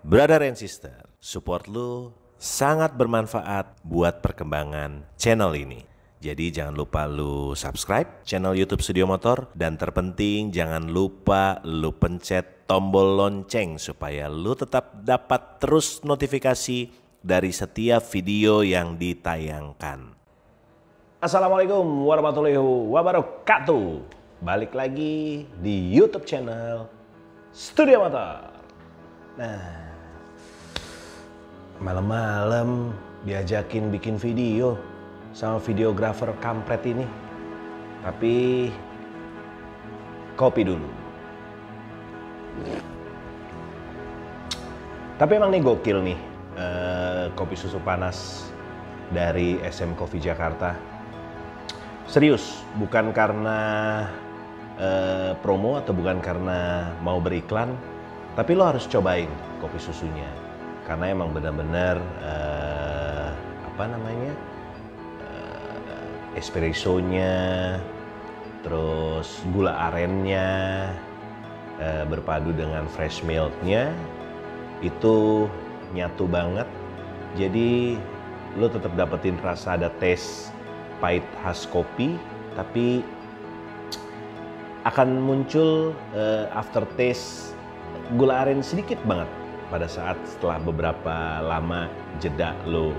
Brother and sister, support lu sangat bermanfaat buat perkembangan channel ini. Jadi jangan lupa lu subscribe channel YouTube Studio Motor, dan terpenting jangan lupa lu pencet tombol lonceng supaya lu tetap dapat terus notifikasi dari setiap video yang ditayangkan. Assalamualaikum warahmatullahi wabarakatuh. Balik lagi di YouTube channel Studio Motor. Nah, malam-malam diajakin bikin video sama videografer kampret ini. Tapi kopi dulu. Tapi emang nih gokil nih kopi susu panas dari SM Coffee Jakarta. Serius, bukan karena promo atau bukan karena mau beriklan, tapi lo harus cobain kopi susunya. Karena emang benar-benar espressonya, terus gula arennya berpadu dengan fresh milknya itu nyatu banget. Jadi lo tetap dapetin rasa, ada taste pahit khas kopi, tapi akan muncul aftertaste gula aren sedikit banget pada saat setelah beberapa lama jeda lo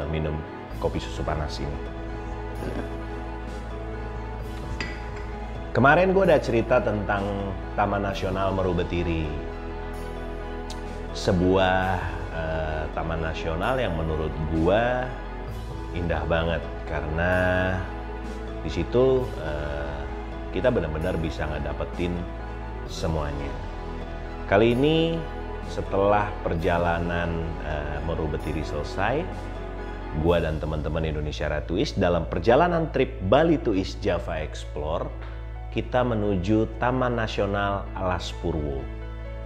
minum kopi susu panas ini. Kemarin gue udah cerita tentang Taman Nasional Meru Betiri, sebuah taman nasional yang menurut gue indah banget karena di situ kita benar-benar bisa ngedapetin semuanya. Kali ini setelah perjalanan Meru Betiri selesai, gua dan teman-teman Indonesia Ride to East dalam perjalanan trip Bali to East Java Explore, kita menuju Taman Nasional Alas Purwo.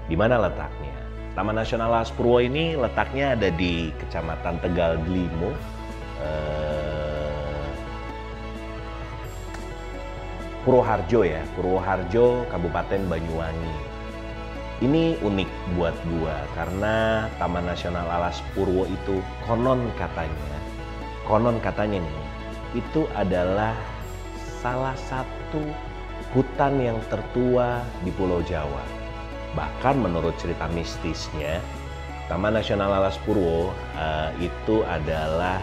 Di mana letaknya? Taman Nasional Alas Purwo ini letaknya ada di Kecamatan Tegal Delimo, Purwoharjo ya, Purwoharjo, Kabupaten Banyuwangi. Ini unik buat gua karena Taman Nasional Alas Purwo itu konon katanya nih, itu adalah salah satu hutan yang tertua di Pulau Jawa. Bahkan menurut cerita mistisnya, Taman Nasional Alas Purwo itu adalah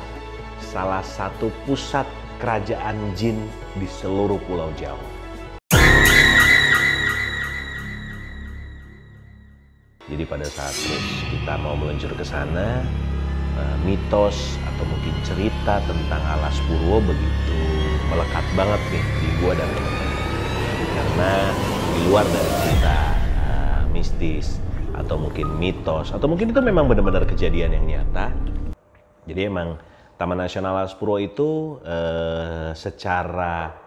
salah satu pusat kerajaan jin di seluruh Pulau Jawa. Jadi pada saat kita mau meluncur ke sana, mitos atau mungkin cerita tentang Alas Purwo begitu melekat banget nih di gua dan teman-teman. Karena di luar dari cerita mistis atau mungkin mitos atau mungkin itu memang benar-benar kejadian yang nyata. Jadi emang Taman Nasional Alas Purwo itu secara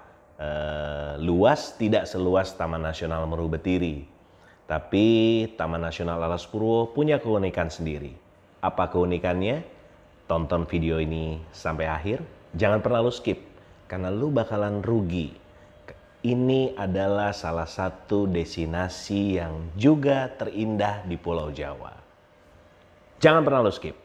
luas tidak seluas Taman Nasional Meru Betiri. Tapi Taman Nasional Alas Purwo punya keunikan sendiri. Apa keunikannya? Tonton video ini sampai akhir. Jangan pernah lu skip, karena lu bakalan rugi. Ini adalah salah satu destinasi yang juga terindah di Pulau Jawa. Jangan pernah lu skip.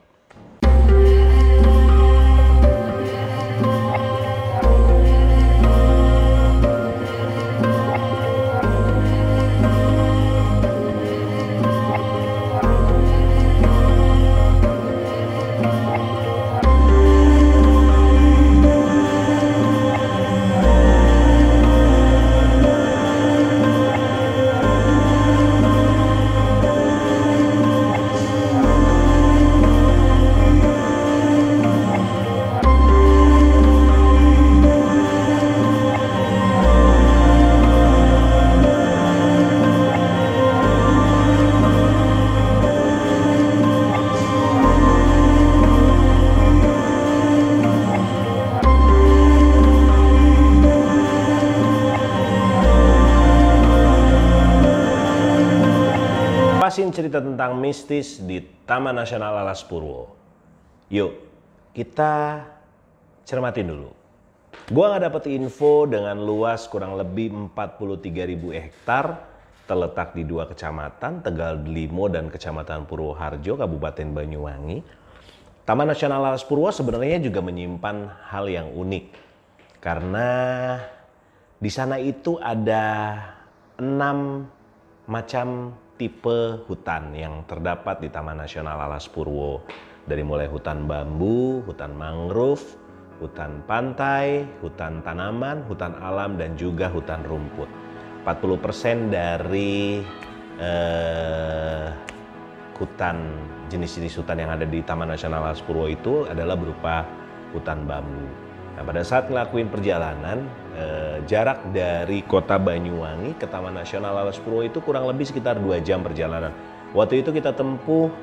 cerita tentang mistis di Taman Nasional Alas Purwo. Yuk, kita cermatin dulu. Gua nggak dapet info dengan luas kurang lebih 43.000 hektar, terletak di 2 kecamatan, Tegal Delimo dan Kecamatan Purwoharjo, Kabupaten Banyuwangi. Taman Nasional Alas Purwo sebenarnya juga menyimpan hal yang unik. Karena di sana itu ada 6 macam tipe hutan yang terdapat di Taman Nasional Alas Purwo. Dari mulai hutan bambu, hutan mangrove, hutan pantai, hutan tanaman, hutan alam, dan juga hutan rumput. 40% dari hutan, jenis-jenis hutan yang ada di Taman Nasional Alas Purwo itu adalah berupa hutan bambu. Nah, pada saat ngelakuin perjalanan, jarak dari kota Banyuwangi ke Taman Nasional Alas Purwo itu kurang lebih sekitar 2 jam perjalanan. Waktu itu kita tempuh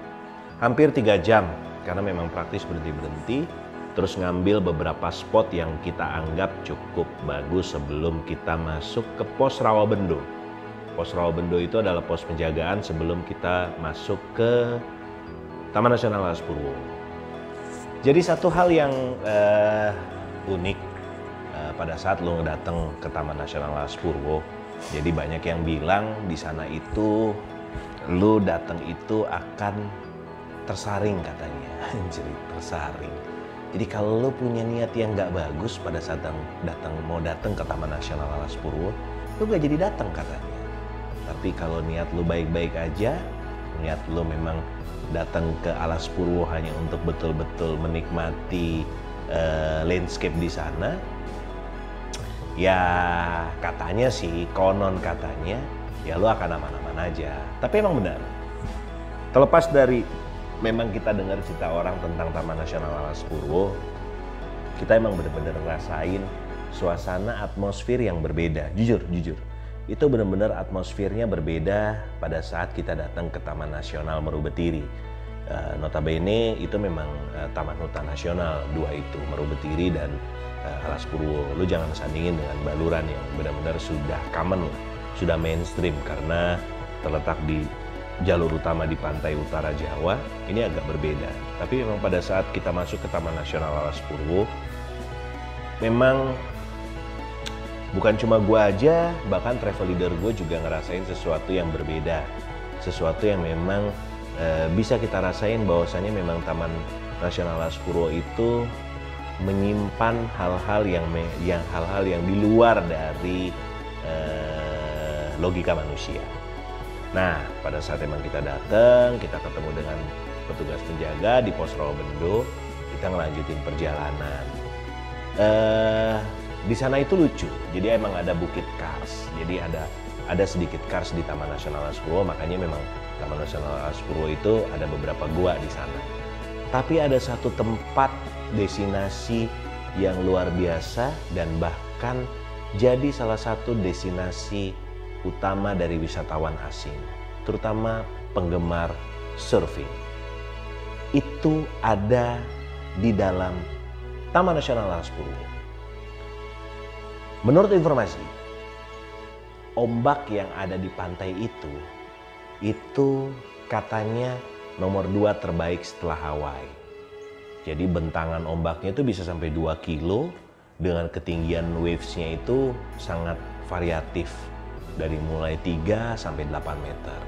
hampir 3 jam, karena memang praktis berhenti-berhenti, terus ngambil beberapa spot yang kita anggap cukup bagus sebelum kita masuk ke pos Rawabendo. Pos Rawabendo itu adalah pos penjagaan sebelum kita masuk ke Taman Nasional Alas Purwo. Jadi satu hal yang unik pada saat lo datang ke Taman Nasional Alas Purwo, jadi banyak yang bilang di sana itu lo datang itu akan tersaring katanya. Anjir, tersaring. Jadi kalau lo punya niat yang nggak bagus pada saat mau datang ke Taman Nasional Alas Purwo, lo gak jadi datang katanya. Tapi kalau niat lo baik-baik aja, niat lo memang datang ke Alas Purwo hanya untuk betul-betul menikmati landscape di sana, ya katanya sih, konon katanya, ya lo akan aman-aman aja. Tapi emang benar. Terlepas dari memang kita dengar cerita orang tentang Taman Nasional Alas Purwo, kita emang benar-benar ngerasain suasana atmosfer yang berbeda. Jujur. Itu benar-benar atmosfernya berbeda pada saat kita datang ke Taman Nasional Meru Betiri. Notabene itu memang Taman Hutan Nasional, 2 itu, Meru Betiri dan Alas Purwo. Lu jangan sandingin dengan Baluran yang benar-benar sudah common, sudah mainstream karena terletak di jalur utama di pantai utara Jawa. Ini agak berbeda. Tapi memang pada saat kita masuk ke Taman Nasional Alas Purwo, memang bukan cuma gue aja, bahkan travel leader gue juga ngerasain sesuatu yang berbeda. Sesuatu yang memang bisa kita rasain bahwasannya memang Taman Nasional Alas Purwo itu menyimpan hal-hal yang di luar dari logika manusia. Nah, pada saat emang kita datang, kita ketemu dengan petugas penjaga di pos Rawabendo, kita ngelanjutin perjalanan. Di sana itu lucu, jadi emang ada bukit kars, jadi ada sedikit kars di Taman Nasional Alas Purwo, makanya memang Taman Nasional Alas Purwo itu ada beberapa gua di sana. Tapi ada satu tempat destinasi yang luar biasa dan bahkan jadi salah satu destinasi utama dari wisatawan asing, terutama penggemar surfing. Itu ada di dalam Taman Nasional Alas Purwo. Menurut informasi, ombak yang ada di pantai itu katanya nomor 2 terbaik setelah Hawaii. Jadi bentangan ombaknya itu bisa sampai 2 kilo dengan ketinggian wavesnya itu sangat variatif. Dari mulai 3 sampai 8 meter.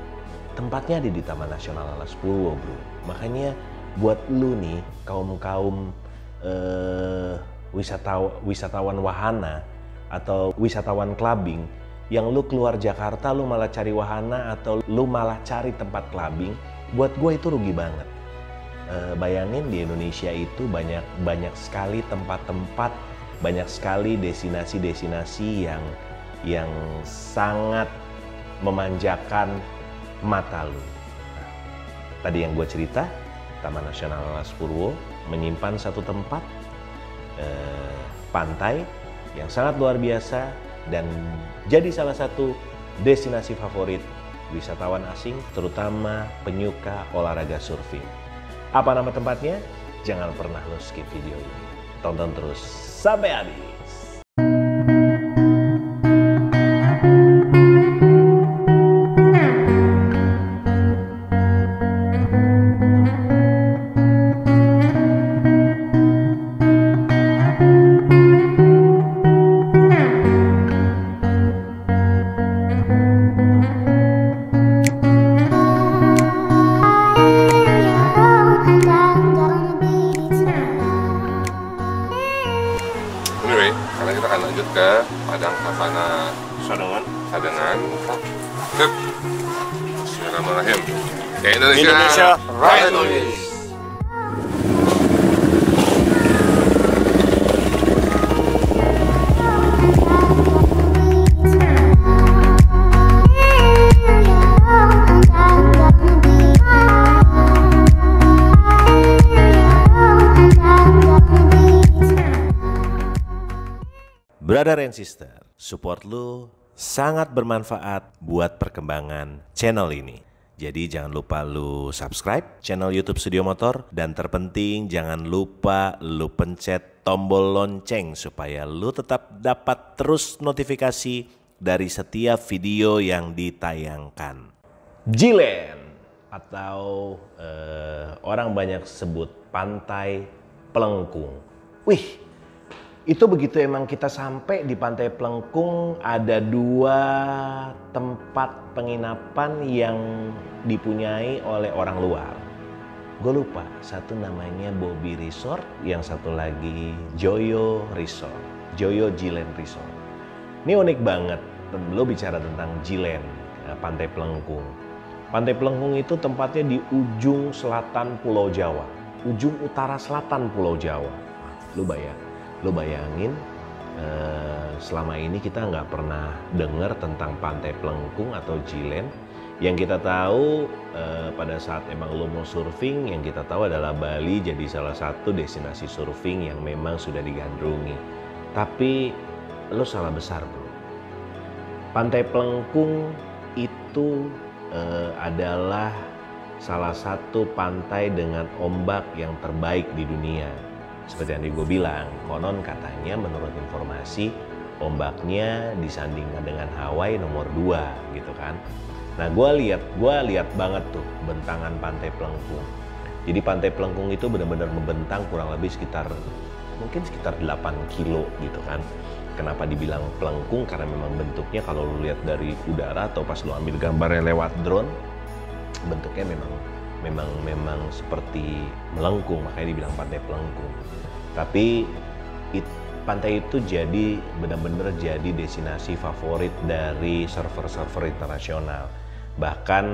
Tempatnya ada di Taman Nasional Alas Purwo, bro. Makanya buat lu nih, kaum-kaum wisatawan wahana atau wisatawan clubbing, yang lu keluar Jakarta lu malah cari wahana atau lu malah cari tempat clubbing, buat gue itu rugi banget. Bayangin di Indonesia itu banyak sekali tempat-tempat, banyak sekali destinasi-destinasi yang sangat memanjakan mata lu. Nah, tadi yang gue cerita, Taman Nasional Alas Purwo menyimpan satu tempat pantai yang sangat luar biasa dan jadi salah satu destinasi favorit wisatawan asing, terutama penyuka olahraga surfing. Apa nama tempatnya? Jangan pernah lo skip video ini. Tonton terus sampai habis. ke Padang Savana Sadengan. Sip. Bismillahirrahmanirrahim. Indonesia Raya Nulis. Brother and sister, support lu sangat bermanfaat buat perkembangan channel ini. Jadi jangan lupa lu subscribe channel YouTube Studio Motor, dan terpenting jangan lupa lu pencet tombol lonceng supaya lu tetap dapat terus notifikasi dari setiap video yang ditayangkan. Jilen atau orang banyak sebut Pantai Plengkung. Wih, itu begitu emang kita sampai di Pantai Plengkung, ada 2 tempat penginapan yang dipunyai oleh orang luar. Gue lupa, satu namanya Bobby Resort, yang satu lagi Joyo Resort, Joyo Jilen Resort. Ini unik banget, lo bicara tentang Jilen, Pantai Plengkung. Pantai Plengkung itu tempatnya di ujung selatan Pulau Jawa, ujung utara selatan Pulau Jawa. Lo bayangin, selama ini kita nggak pernah dengar tentang Pantai Plengkung atau Jilen. Yang kita tahu pada saat emang lo mau surfing, yang kita tahu adalah Bali jadi salah satu destinasi surfing yang memang sudah digandrungi. Tapi lo salah besar bro. Pantai Plengkung itu adalah salah satu pantai dengan ombak yang terbaik di dunia. Seperti yang gue bilang, konon katanya menurut informasi ombaknya disandingkan dengan Hawaii nomor 2 gitu kan. Nah gue lihat banget tuh bentangan Pantai Plengkung. Jadi Pantai Plengkung itu benar-benar membentang kurang lebih sekitar 8 kilo gitu kan. Kenapa dibilang Plengkung? Karena memang bentuknya kalau lu lihat dari udara atau pas lu ambil gambarnya lewat drone, bentuknya memang seperti melengkung, makanya dibilang Pantai Plengkung. Tapi pantai itu jadi benar-benar jadi destinasi favorit dari surfer-surfer internasional. Bahkan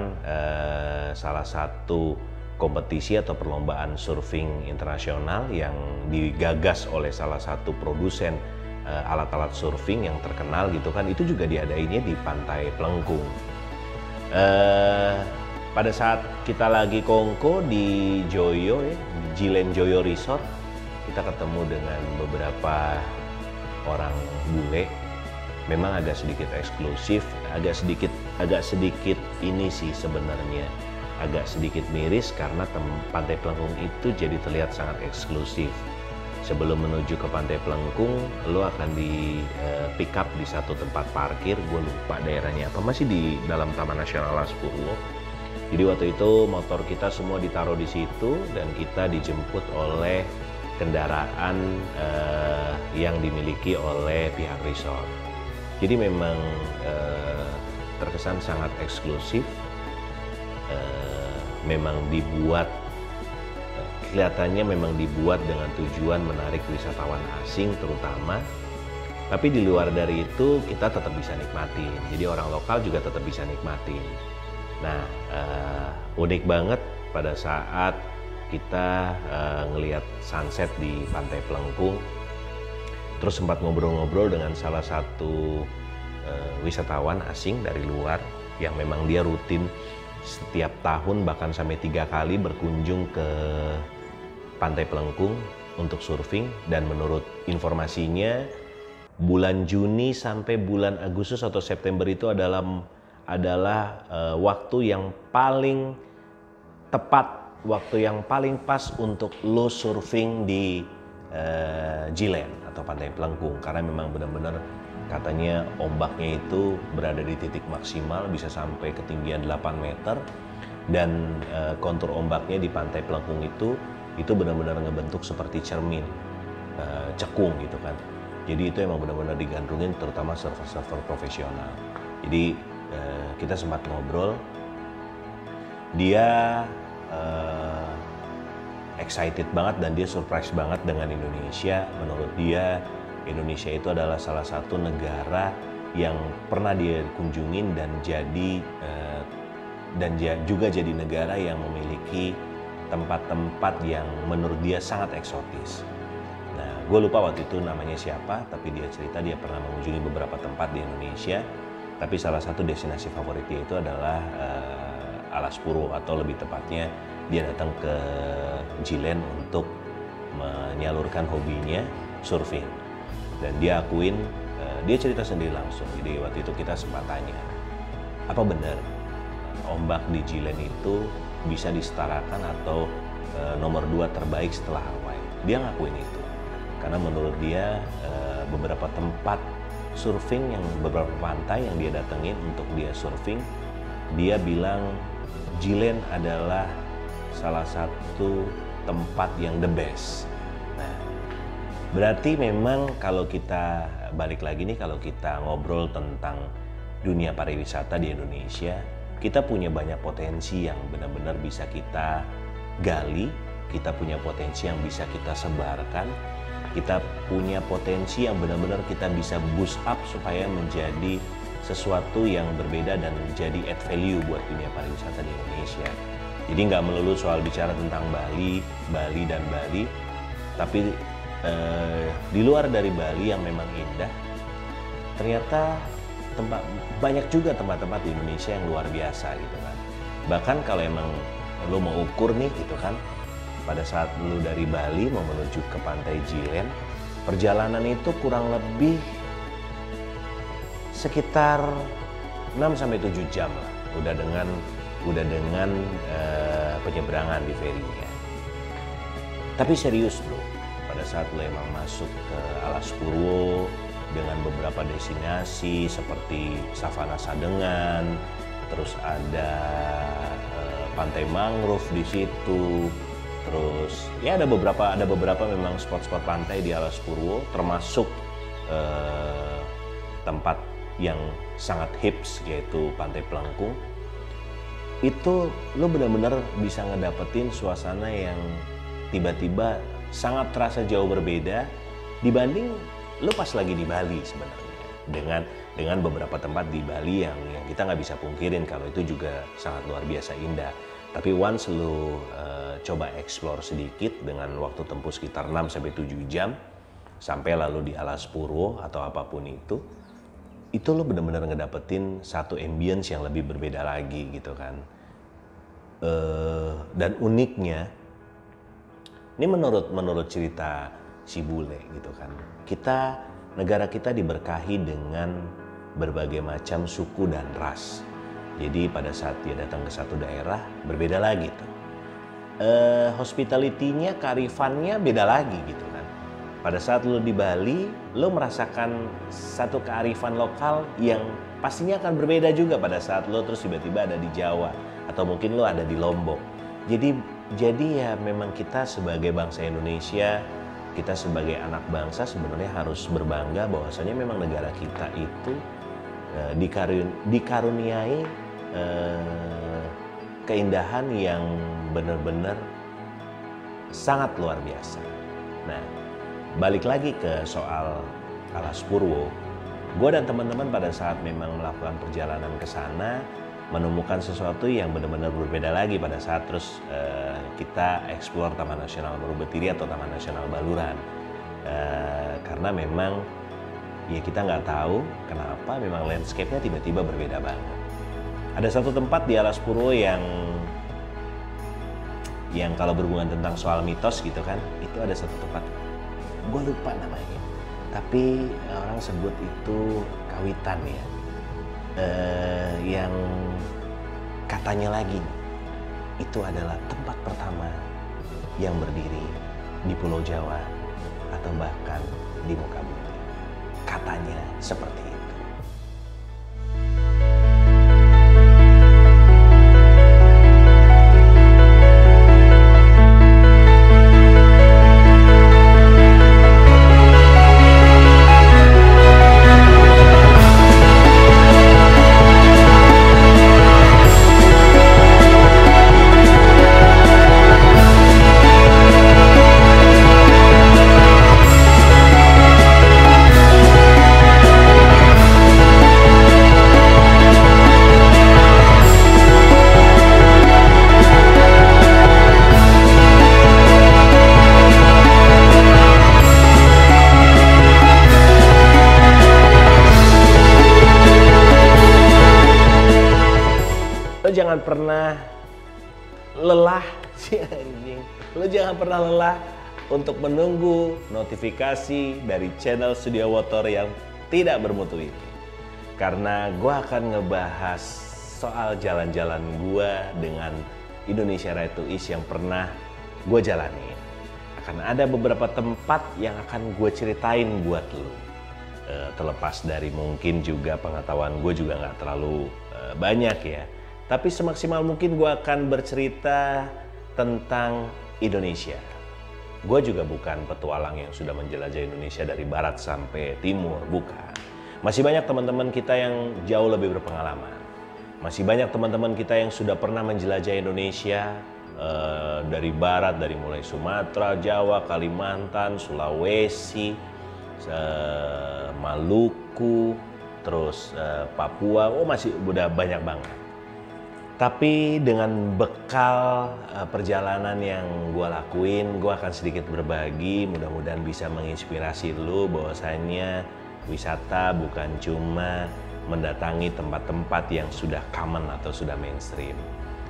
salah satu kompetisi atau perlombaan surfing internasional yang digagas oleh salah satu produsen alat-alat surfing yang terkenal gitu kan, itu juga diadainnya di Pantai Plengkung. Pada saat kita lagi kongko di Joyo, Jilen Joyo Resort, kita ketemu dengan beberapa orang bule. Memang agak sedikit eksklusif, agak sedikit ini sih sebenarnya, agak sedikit miris karena Pantai Plengkung itu jadi terlihat sangat eksklusif. Sebelum menuju ke Pantai Plengkung, lo akan di pick up di satu tempat parkir, gue lupa daerahnya apa, masih di dalam Taman Nasional Alas Purwo. Jadi waktu itu motor kita semua ditaruh di situ dan kita dijemput oleh kendaraan yang dimiliki oleh pihak resort. Jadi memang terkesan sangat eksklusif, memang dibuat, kelihatannya memang dibuat dengan tujuan menarik wisatawan asing terutama. Tapi di luar dari itu kita tetap bisa nikmatin, jadi orang lokal juga tetap bisa nikmatin. Nah, unik banget pada saat kita ngelihat sunset di Pantai Plengkung, terus sempat ngobrol-ngobrol dengan salah satu wisatawan asing dari luar yang memang dia rutin setiap tahun bahkan sampai 3 kali berkunjung ke Pantai Plengkung untuk surfing. Dan menurut informasinya bulan Juni sampai bulan Agustus atau September itu adalah waktu yang paling tepat, waktu yang paling pas untuk lo surfing di Jilen atau Pantai Plengkung, karena memang benar-benar katanya ombaknya itu berada di titik maksimal, bisa sampai ketinggian 8 meter, dan kontur ombaknya di Pantai Plengkung itu benar-benar ngebentuk seperti cermin, cekung gitu kan. Jadi itu emang benar-benar digandrungin terutama surfer-surfer profesional. Jadi kita sempat ngobrol, dia excited banget dan dia surprise banget dengan Indonesia. Menurut dia Indonesia itu adalah salah satu negara yang pernah dia kunjungin dan juga jadi negara yang memiliki tempat-tempat yang menurut dia sangat eksotis. Nah, gue lupa waktu itu namanya siapa, tapi dia cerita dia pernah mengunjungi beberapa tempat di Indonesia, tapi salah satu destinasi favorit dia itu adalah Alas Purwo, atau lebih tepatnya dia datang ke Jilen untuk menyalurkan hobinya surfing. Dan dia akuin, dia cerita sendiri langsung. Jadi waktu itu kita sempat tanya, apa benar ombak di Jilen itu bisa disetarakan atau nomor 2 terbaik setelah Hawaii? Dia ngakuin itu. Karena menurut dia beberapa tempat surfing, beberapa pantai yang dia datengin untuk dia surfing, dia bilang Jilen adalah salah satu tempat yang the best. Nah, berarti memang kalau kita balik lagi nih, kalau kita ngobrol tentang dunia pariwisata di Indonesia, kita punya banyak potensi yang benar-benar bisa kita gali, kita punya potensi yang bisa kita sebarkan, kita punya potensi yang benar-benar kita bisa boost up supaya menjadi sesuatu yang berbeda dan menjadi add value buat dunia pariwisata di Indonesia. Jadi nggak melulu soal bicara tentang Bali, tapi di luar dari Bali yang memang indah, ternyata banyak juga tempat-tempat di Indonesia yang luar biasa gitu kan. Bahkan kalau emang lo mau ukur nih gitu kan, pada saat lo dari Bali mau menuju ke pantai Jilen, perjalanan itu kurang lebih sekitar 6-7 jam lah, udah dengan penyeberangan di ferinya. Tapi serius bro, pada saat lo emang masuk ke Alas Purwo dengan beberapa destinasi seperti Savana Sadengan, terus ada pantai mangrove di situ, terus ya ada beberapa memang spot-spot pantai di Alas Purwo, termasuk tempat yang sangat hits yaitu Pantai Pelengkung. Itu lo benar-benar bisa ngedapetin suasana yang tiba-tiba sangat terasa jauh berbeda dibanding lo pas lagi di Bali sebenarnya. Dengan beberapa tempat di Bali yang kita nggak bisa pungkirin kalau itu juga sangat luar biasa indah. Tapi once lo coba explore sedikit dengan waktu tempuh sekitar 6-7 jam sampai lalu di Alas Purwo atau apapun itu lo benar-benar ngedapetin satu ambience yang lebih berbeda lagi gitu kan. Dan uniknya, ini menurut cerita si bule gitu kan, negara kita diberkahi dengan berbagai macam suku dan ras. Jadi pada saat dia datang ke satu daerah berbeda lagi tuh. Hospitality-nya, kearifannya beda lagi gitu kan. Pada saat lo di Bali, lo merasakan satu kearifan lokal yang pastinya akan berbeda juga pada saat lo terus tiba-tiba ada di Jawa atau mungkin lo ada di Lombok. Jadi ya memang kita sebagai bangsa Indonesia, kita sebagai anak bangsa sebenarnya harus berbangga bahwasanya memang negara kita itu dikaruniai keindahan yang benar-benar sangat luar biasa. Nah, balik lagi ke soal Alas Purwo, gue dan teman-teman pada saat memang melakukan perjalanan ke sana menemukan sesuatu yang benar-benar berbeda lagi pada saat terus kita eksplor Taman Nasional Marubetiri atau Taman Nasional Baluran. Karena memang ya kita nggak tahu kenapa memang landscape-nya tiba-tiba berbeda banget. Ada satu tempat di Alas Purwo yang kalau berhubungan tentang soal mitos gitu kan, itu ada satu tempat, gue lupa namanya, tapi orang sebut itu Kawitan ya, yang katanya lagi itu adalah tempat pertama yang berdiri di Pulau Jawa atau bahkan di muka bumi. Katanya seperti itu. pernah lelah sih anjing. Lo jangan pernah lelah untuk menunggu notifikasi dari channel Studio Motor yang tidak bermutu ini. Karena gue akan ngebahas soal jalan-jalan gue dengan Indonesia Ride to East yang pernah gue jalani. Akan ada beberapa tempat yang akan gue ceritain buat lo. Terlepas dari mungkin juga pengetahuan gue juga nggak terlalu banyak ya. Tapi semaksimal mungkin gue akan bercerita tentang Indonesia. Gue juga bukan petualang yang sudah menjelajah Indonesia dari barat sampai timur, bukan. Masih banyak teman-teman kita yang jauh lebih berpengalaman. Masih banyak teman-teman kita yang sudah pernah menjelajah Indonesia dari barat, dari mulai Sumatera, Jawa, Kalimantan, Sulawesi, Maluku, terus Papua. Oh, masih udah banyak banget. Tapi dengan bekal perjalanan yang gue lakuin, gue akan sedikit berbagi, mudah-mudahan bisa menginspirasi lu bahwasanya wisata bukan cuma mendatangi tempat-tempat yang sudah common atau sudah mainstream.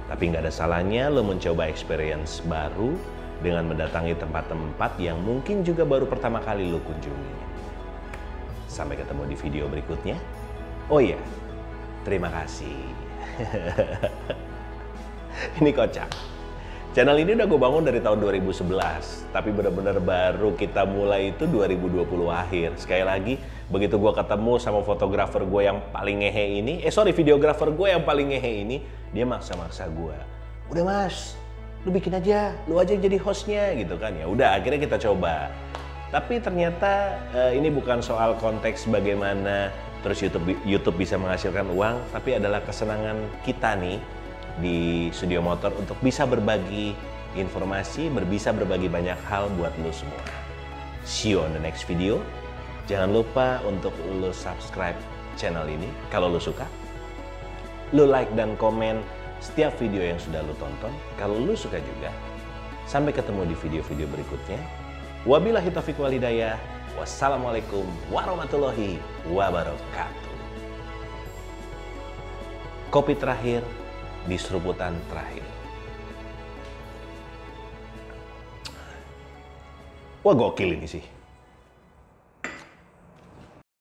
Tapi nggak ada salahnya lo mencoba experience baru dengan mendatangi tempat-tempat yang mungkin juga baru pertama kali lo kunjungi. Sampai ketemu di video berikutnya. Oh iya, terima kasih. Ini kocak. Channel ini udah gue bangun dari tahun 2011, tapi benar-benar baru kita mulai itu 2020 akhir. Sekali lagi, begitu gue ketemu sama fotografer gue yang paling ngehe ini, videografer gue yang paling ngehe ini, dia maksa-maksa gue. Udah mas, lu bikin aja, lu aja yang jadi hostnya gitu kan. Ya udah, akhirnya kita coba. Tapi ternyata ini bukan soal konteks bagaimana terus YouTube bisa menghasilkan uang, tapi adalah kesenangan kita nih di Studio Motor untuk bisa berbagi informasi, bisa berbagi banyak hal buat lo semua. See you on the next video. Jangan lupa untuk lo subscribe channel ini kalau lo suka. Lo like dan komen setiap video yang sudah lo tonton kalau lo suka juga. Sampai ketemu di video-video berikutnya. Wabillahi taufiq wal hidayah. Wassalamualaikum warahmatullahi wabarakatuh. Kopi terakhir di seruputan terakhir. Wah, gokil ini sih.